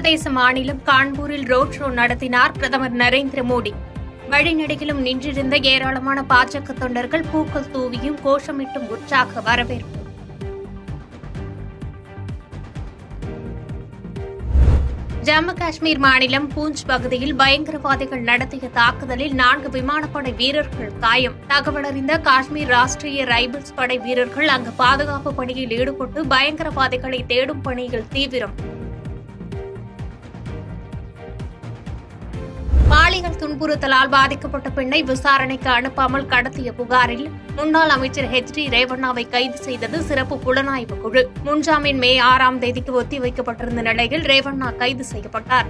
உத்தரப்பிரதேச மாநிலம் கான்பூரில் road show நடத்தினார் பிரதமர் நரேந்திர மோடி. வழிநெடுகிலும் நின்றிருந்த ஏராளமான பாஜக தொண்டர்கள் பூக்கள் தூவியும் கோஷமிட்டும் உற்சாக வரவேற்பு. ஜம்மு காஷ்மீர் மாநிலம் பூஞ்ச் பகுதியில் பயங்கரவாதிகள் நடத்திய தாக்குதலில் 4 விமானப்படை வீரர்கள் காயம். தகவலறிந்த காஷ்மீர் ராஷ்டிரிய ரைபிள்ஸ் படை வீரர்கள் அங்கு பாதுகாப்பு பணியில் ஈடுபட்டு பயங்கரவாதிகளை தேடும் பணியில் தீவிரம். பாலியல் துன்புறுத்தலால் பாதிக்கப்பட்ட பெண்ணை விசாரணைக்கு அனுப்பாமல் கடத்திய புகாரில் முன்னாள் அமைச்சர் ஹெச்.டி. ரேவண்ணாவை கைது செய்தது சிறப்பு புலனாய்வு குழு. முன்ஜாமீன் மே 6ஆம் தேதிக்கு ஒத்திவைக்கப்பட்டிருந்த நிலையில் ரேவண்ணா கைது செய்யப்பட்டார்.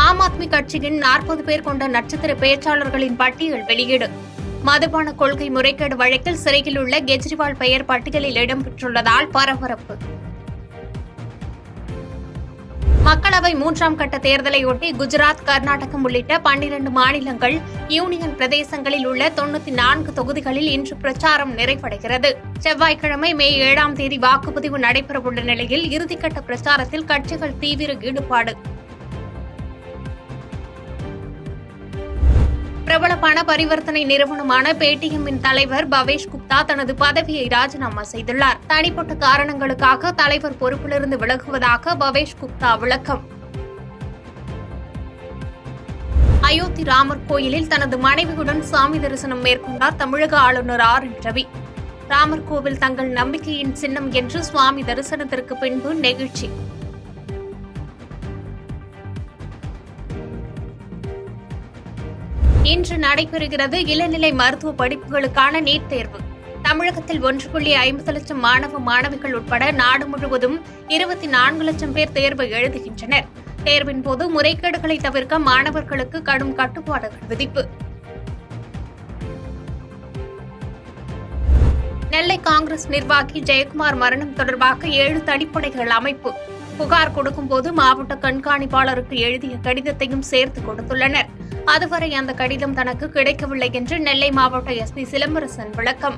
ஆம் ஆத்மி கட்சியின் 40 பேர் கொண்ட நட்சத்திர பேச்சாளர்களின் பட்டியல் வெளியீடு. மதுபான கொள்கை முறைகேடு வழக்கில் சிறையில் உள்ள கெஜ்ரிவால் பெயர் பட்டியலில் இடம்பெற்றுள்ளதால் பரபரப்பு. மக்களவை 3ஆம் கட்ட தேர்தலையொட்டி குஜராத், கர்நாடகம் உள்ளிட்ட 12 மாநிலங்கள், யூனியன் பிரதேசங்களில் உள்ள 94 தொகுதிகளில் இன்று பிரச்சாரம் நிறைவடைகிறது. செவ்வாய்க்கிழமை மே 7ஆம் தேதி வாக்குப்பதிவு நடைபெறவுள்ள நிலையில் இறுதிக்கட்ட பிரச்சாரத்தில் கட்சிகள் தீவிர ஈடுபாடு. பிரபல பண பரிவர்த்தனை நிறுவனமான பேடிஎம்மின் தலைவர் பவேஷ் குப்தா தனது பதவியை ராஜினாமா செய்துள்ளார். தனிப்பட்ட காரணங்களுக்காக தலைவர் பொறுப்பிலிருந்து விலகுவதாக பவேஷ் குப்தா விளக்கம். அயோத்தி ராமர் கோயிலில் தனது மனைவியுடன் சாமி தரிசனம் மேற்கொண்டார் தமிழக ஆளுநர் ஆர்.என்.ரவி. ராமர் கோவில் தங்கள் நம்பிக்கையின் சின்னம் என்று சுவாமி தரிசனத்திற்கு பின்பு நெகிழ்ச்சி. இன்று நடைபெறுகிறது இளநிலை மருத்துவ படிப்புகளுக்கான நீட் தேர்வு. தமிழகத்தில் 1.50 லட்சம் மாணவ மாணவிகள் உட்பட நாடு முழுவதும் 24 லட்சம் பேர் தேர்வு எழுதுகின்றனர். தேர்வின் போது முறைகேடுகளை தவிர்க்க மாணவர்களுக்கு கடும் கட்டுப்பாடுகள் விதிப்பு. நெல்லை காங்கிரஸ் நிர்வாகி ஜெயக்குமார் மரணம் தொடர்பாக 7 தனிப்படைகள் அமைப்பு. புகார் கொடுக்கும்போது மாவட்ட கண்காணிப்பாளருக்கு எழுதிய கடிதத்தையும் சேர்த்து கொடுத்துள்ளனர். அதுவரை அந்த கடிதம் தனக்கு கிடைக்கவில்லை என்று நெல்லை மாவட்ட எஸ்பி சிலம்பரசன் விளக்கம்.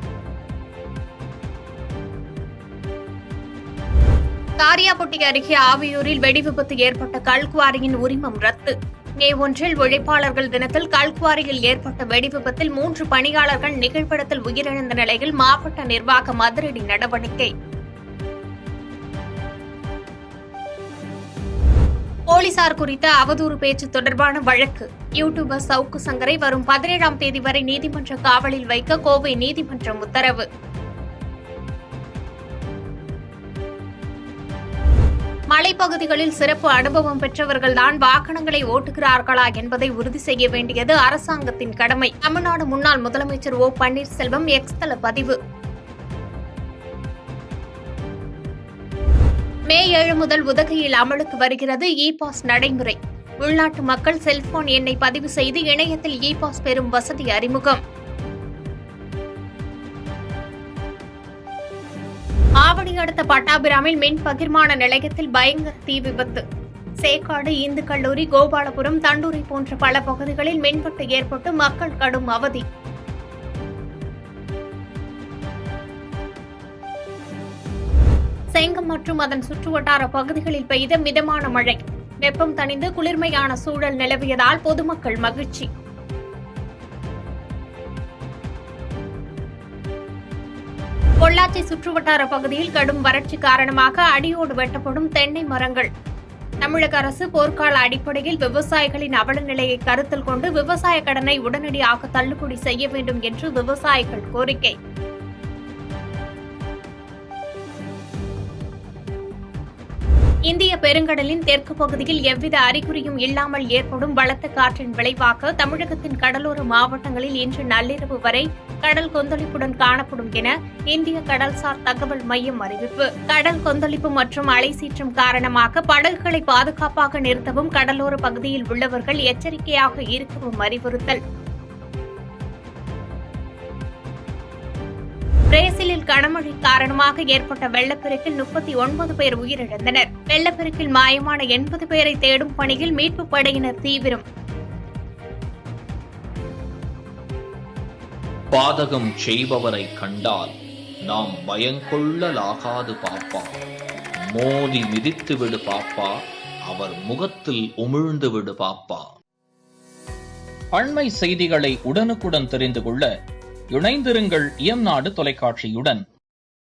காரியாபட்டி அருகே ஆவியூரில் வெடிவிபத்து ஏற்பட்ட கல்குவாரியின் உரிமம் ரத்து. மே 1 உழைப்பாளர்கள் தினத்தில் கல்குவாரியில் ஏற்பட்ட வெடிவிபத்தில் 3 பணியாளர்கள் நிகழ்விடத்தில் உயிரிழந்த நிலையில் மாவட்ட நிர்வாகம் அதிரடி நடவடிக்கை. போலீசார் குறித்த அவதூறு பேச்சு தொடர்பான வழக்கு. யூடியூபர் சவுக்கு சங்கரை வரும் 17ஆம் தேதி வரை நீதிமன்ற காவலில் வைக்க கோவை நீதிமன்றம் உத்தரவு. மலைப்பகுதிகளில் சிறப்பு அனுபவம் பெற்றவர்கள்தான் வாகனங்களை ஓட்டுகிறார்களா என்பதை உறுதி செய்ய வேண்டியது அரசாங்கத்தின் கடமை. தமிழ்நாடு முன்னாள் முதலமைச்சர் ஓ பன்னீர்செல்வம் எக்ஸ் தள பதிவு. மே 7 முதல் உதகையில் அமலுக்கு வருகிறது இ-பாஸ் நடைமுறை. உள்நாட்டு மக்கள் செல்போன் எண்ணை பதிவு செய்து இணையத்தில் இ-பாஸ் பெறும் வசதி அறிமுகம். ஆவடி அடுத்த பட்டாபிராமில் மின் பகிர்மான நிலையத்தில் பயங்கர தீ விபத்து. சேக்காடு, இந்து கல்லூரி, கோபாலபுரம், தண்டூரை போன்ற பல பகுதிகளில் மின்வெட்டு ஏற்பட்டு மக்கள் கடும் அவதி. செங்கம் மற்றும் அதன் சுற்றுவட்டார பகுதிகளில் பெய்த மிதமான மழை. வெப்பம் தணிந்து குளிர்மையான சூழல் நிலவியதால் பொதுமக்கள் மகிழ்ச்சி. பொள்ளாச்சி சுற்றுவட்டார பகுதியில் கடும் வறட்சி காரணமாக அடியோடு வெட்டப்படும் தென்னை மரங்கள். தமிழக அரசு போர்க்கால அடிப்படையில் விவசாயிகளின் அவல நிலையை கருத்தில் கொண்டு விவசாய கடனை உடனடியாக தள்ளுபடி செய்ய வேண்டும் என்று விவசாயிகள் கோரிக்கை. இந்திய பெருங்கடலின் தெற்கு பகுதியில் எவ்வித அறிகுறியும் இல்லாமல் ஏற்படும் பலத்த காற்றின் விளைவாக தமிழகத்தின் கடலோர மாவட்டங்களில் இன்று நள்ளிரவு வரை கடல் கொந்தளிப்புடன் காணப்படும் என இந்திய கடல்சார் தகவல் மையம் அறிவிப்பு. கடல் கொந்தளிப்பு மற்றும் அலை சீற்றம் காரணமாக படகுகளை பாதுகாப்பாக நிறுத்தவும் கடலோர பகுதியில் உள்ளவர்கள் எச்சரிக்கையாக இருக்கவும் அறிவுறுத்தல். பிரேசிலில் கனமழை காரணமாக ஏற்பட்ட வெள்ளப்பெருக்கில் 39 பேர் உயிரிழந்தனர். வெள்ளப்பெருக்கில் மாயமான 80 பேரை தேடும் பணியில் மீட்புப் படையினர் தீவிரம். பாதகம் செய்பவரை கண்டால் நாம் பயங்கொள்ளலாகாது பாப்பா. மோதி மிதித்து விடு பாப்பா, அவர் முகத்தில் உமிழ்ந்து விடு பாப்பா. அண்மை செய்திகளை உடனுக்குடன் தெரிந்து கொள்ள இணைந்திருங்கள் இயம்நாடு தொலைக்காட்சியுடன்.